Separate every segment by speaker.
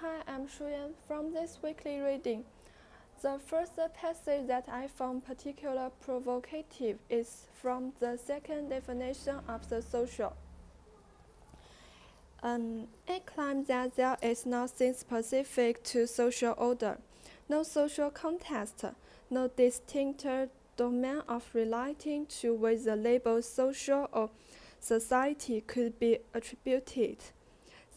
Speaker 1: Hi, I'm Shuyan from this weekly reading. The first passage that I found particularly provocative is from the second definition of the social. It claims that there is nothing specific to social order, no social context, no distinct domain of relating to which the label social or society could be attributed.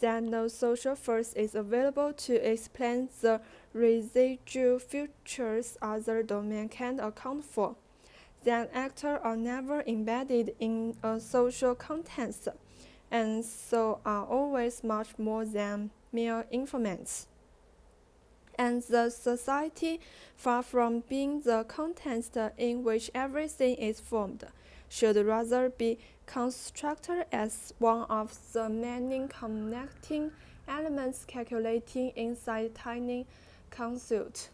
Speaker 1: That no social force is available to explain the residual features other domain can account for. That actors are never embedded in a social context, and so are always much more than mere informants. And the society, far from being the context in which everything is formed, should rather be constructed as one of the many connecting elements calculating inside tiny construct.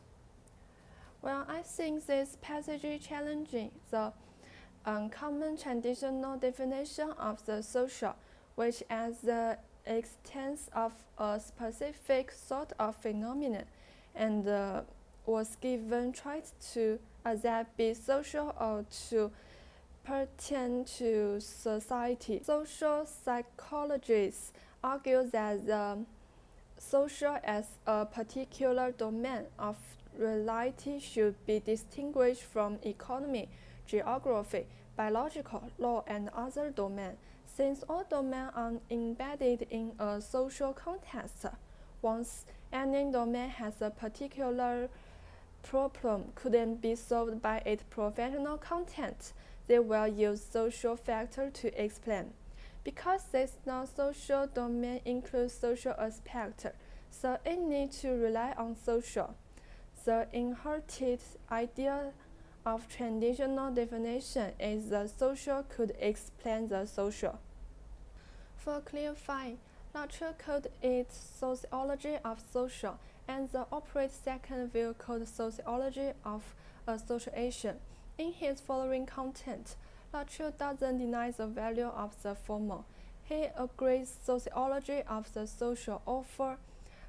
Speaker 1: Well, I think this passage is challenging the uncommon traditional definition of the social, which as the extent of a specific sort of phenomenon, and was given tries to that be social or to pertain to society. Social psychologists argue that the social as a particular domain of reality should be distinguished from economy, geography, biological law, and other domains. Since all domains are embedded in a social context, once any domain has a particular problem couldn't be solved by its professional content, they will use social factors to explain. Because this non-social domain includes social aspects, so it needs to rely on social. The inherited idea of traditional definition is the social could explain the social. For clarifying, Latour called it sociology of social, and the opposite second view called sociology of association. In his following content, Latour doesn't deny the value of the former. He agrees sociology of the social offers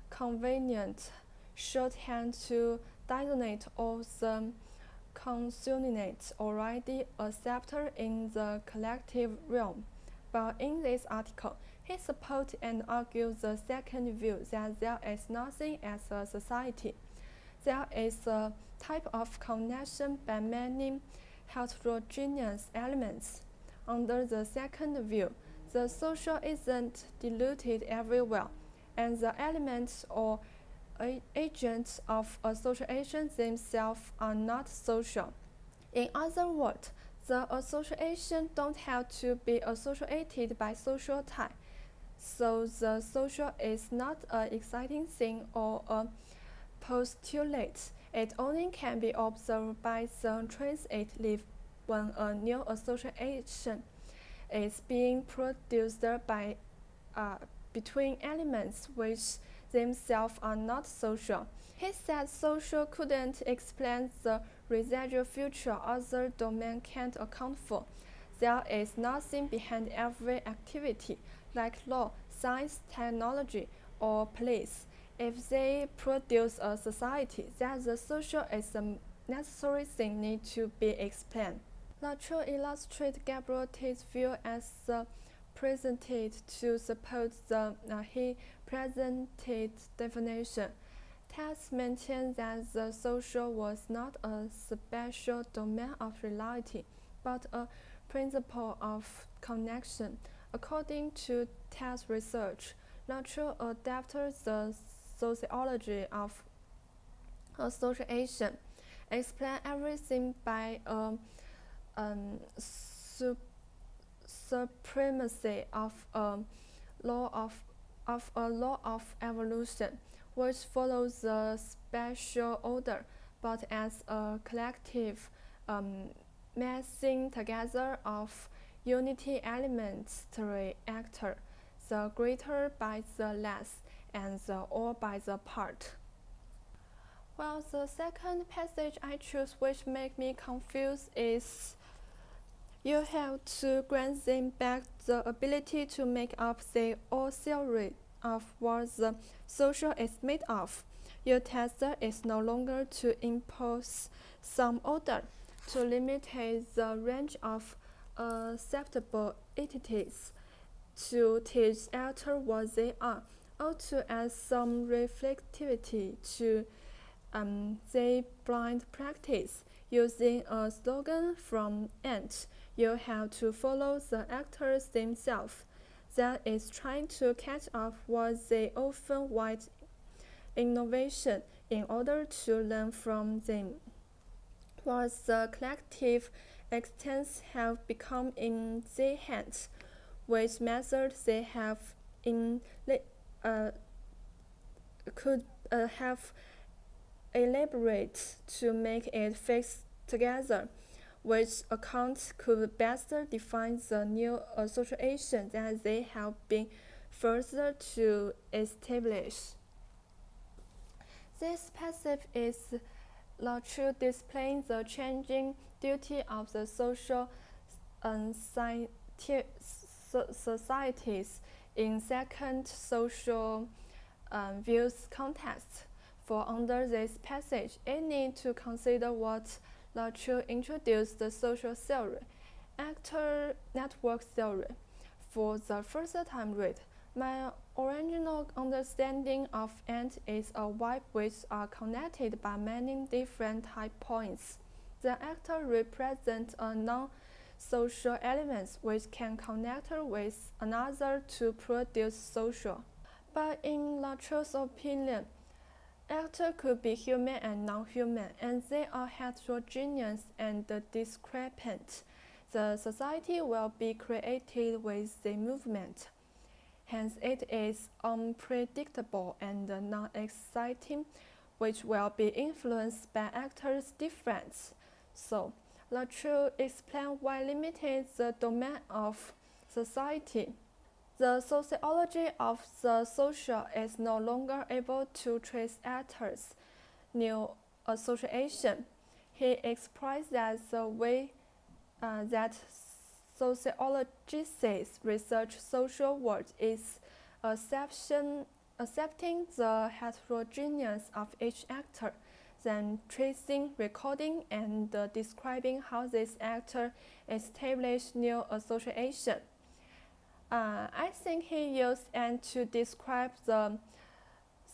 Speaker 1: convenient shorthand to designate all the constituents already accepted in the collective realm. But in this article, he supports and argues the second view that there is nothing as a society. There is a type of connection by many heterogeneous elements. Under the second view, the social isn't diluted everywhere, and the elements or agents of association themselves are not social. In other words, the association don't have to be associated by social tie. So the social is not an exciting thing or a postulate. It only can be observed by the trace it leaves when a new association is being produced by between elements which themselves are not social. He said social couldn't explain the residual future other domains can't account for. There is nothing behind every activity, like law, science, technology, or police. If they produce a society, then the social is a necessary thing need to be explained. Latour illustrates Gabriel's view as presented to support the he presented definition. Tess maintained that the social was not a special domain of reality, but a principle of connection. According to Tess' research, Latour adapted the sociology of association, explain everything by a supremacy of a law of evolution, which follows the special order, but as a collective messing together of unity elements actor, the greater by the less, and the all by the part. Well, the second passage I choose which make me confused is you have to grant them back the ability to make up their own theory of what the social is made of. Your task is no longer to impose some order, to limit the range of acceptable entities, to teach actors what they are, or to add some reflectivity to their blind practice. Using a slogan from Ant, you have to follow the actors themselves. That is trying to catch up what they often write innovation in order to learn from them. What the collective extents have become in their hands, which methods they have could have elaborate to make it fit together, which accounts could better define the new association that they have been further to establish. This passage is Latour displaying the changing duty of the social societies in second social views context. For under this passage, it needs to consider what Latour introduced the social theory, actor network theory. For the first time read, my original understanding of ant is a web which are connected by many different type points. The actor represents a non-social elements which can connect with another to produce social. But in Latour's opinion, actors could be human and non-human, and they are heterogeneous and discrepant. The society will be created with the movement. Hence, it is unpredictable and non-exciting, which will be influenced by actors' difference. So, Latour explains why limited the domain of society. The sociology of the social is no longer able to trace actors' new association. He expressed that the way that sociologists research social world is accepting the heterogeneous of each actor, then tracing, recording, and describing how this actor established new association. I think he used and to describe the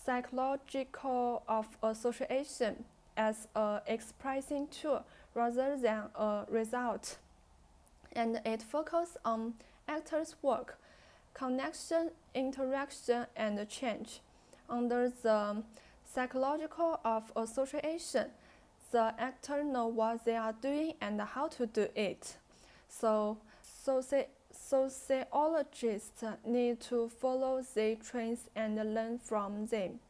Speaker 1: psychological of association as an expressing tool rather than a result, and it focuses on actors' work, connection, interaction, and change. Under the psychological of association, the actor know what they are doing and how to do it. So sociologists need to follow their trends and learn from them.